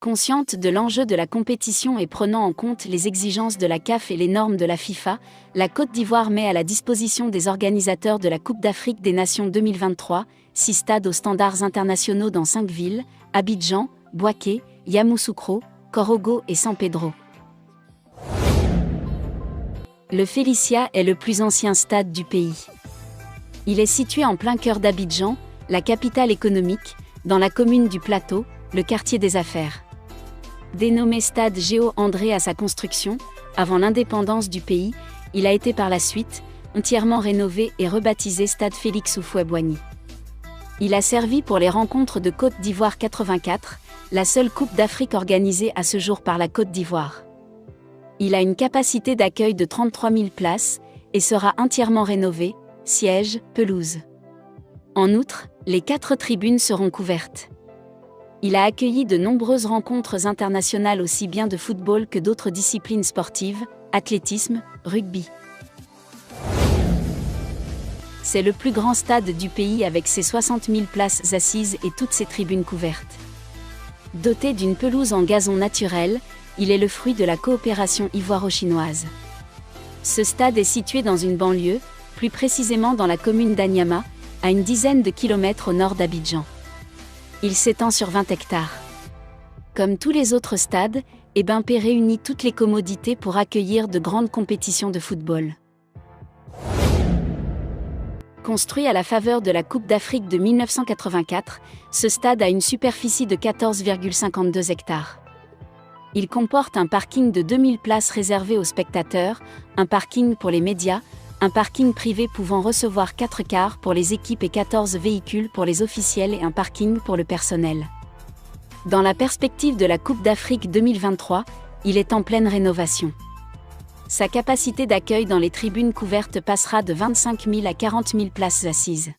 Consciente de l'enjeu de la compétition et prenant en compte les exigences de la CAF et les normes de la FIFA, la Côte d'Ivoire met à la disposition des organisateurs de la Coupe d'Afrique des Nations 2023, 6 stades aux standards internationaux dans 5 villes, Abidjan, Bouaké, Yamoussoukro, Korogo et San Pedro. Le Félicia est le plus ancien stade du pays. Il est situé en plein cœur d'Abidjan, la capitale économique, dans la commune du Plateau, le quartier des affaires. Dénommé Stade Géo-André à sa construction, avant l'indépendance du pays, il a été par la suite entièrement rénové et rebaptisé Stade Félix Houphouët-Boigny. Il a servi pour les rencontres de Côte d'Ivoire 84, la seule Coupe d'Afrique organisée à ce jour par la Côte d'Ivoire. Il a une capacité d'accueil de 33 000 places et sera entièrement rénové, sièges, pelouse. En outre, les 4 tribunes seront couvertes. Il a accueilli de nombreuses rencontres internationales aussi bien de football que d'autres disciplines sportives, athlétisme, rugby. C'est le plus grand stade du pays avec ses 60 000 places assises et toutes ses tribunes couvertes. Doté d'une pelouse en gazon naturel, il est le fruit de la coopération ivoiro-chinoise. Ce stade est situé dans une banlieue, plus précisément dans la commune d'Anyama, à une dizaine de kilomètres au nord d'Abidjan. Il s'étend sur 20 hectares. Comme tous les autres stades, Ebimpé réunit toutes les commodités pour accueillir de grandes compétitions de football. Construit à la faveur de la Coupe d'Afrique de 1984, ce stade a une superficie de 14,52 hectares. Il comporte un parking de 2000 places réservées aux spectateurs, un parking pour les médias, un parking privé pouvant recevoir 4 cars pour les équipes et 14 véhicules pour les officiels et un parking pour le personnel. Dans la perspective de la Coupe d'Afrique 2023, il est en pleine rénovation. Sa capacité d'accueil dans les tribunes couvertes passera de 25 000 à 40 000 places assises.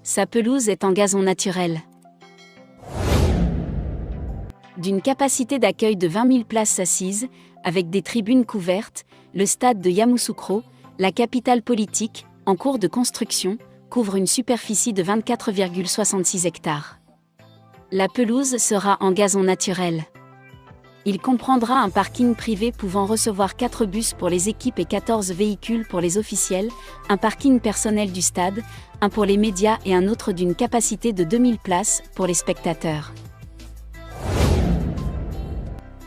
Sa pelouse est en gazon naturel. D'une capacité d'accueil de 20 000 places assises, avec des tribunes couvertes, le stade de Yamoussoukro, la capitale politique, en cours de construction, couvre une superficie de 24,66 hectares. La pelouse sera en gazon naturel. Il comprendra un parking privé pouvant recevoir 4 bus pour les équipes et 14 véhicules pour les officiels, un parking personnel du stade, un pour les médias et un autre d'une capacité de 2000 places pour les spectateurs.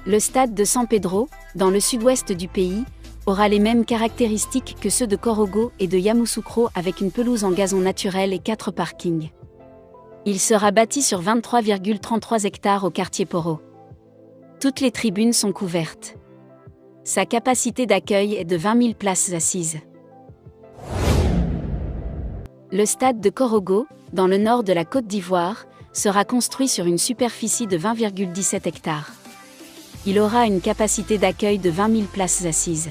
Le stade de San Pedro, dans le sud-ouest du pays, aura les mêmes caractéristiques que ceux de Korogo et de Yamoussoukro avec une pelouse en gazon naturel et 4 parkings. Il sera bâti sur 23,33 hectares au quartier Poro. Toutes les tribunes sont couvertes. Sa capacité d'accueil est de 20 000 places assises. Le stade de Korogo, dans le nord de la Côte d'Ivoire, sera construit sur une superficie de 20,17 hectares. Il aura une capacité d'accueil de 20 000 places assises.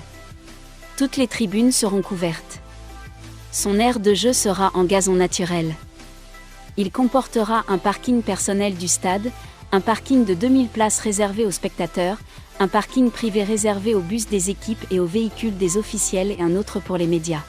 Toutes les tribunes seront couvertes. Son aire de jeu sera en gazon naturel. Il comportera un parking personnel du stade, un parking de 2000 places réservé aux spectateurs, un parking privé réservé aux bus des équipes et aux véhicules des officiels et un autre pour les médias.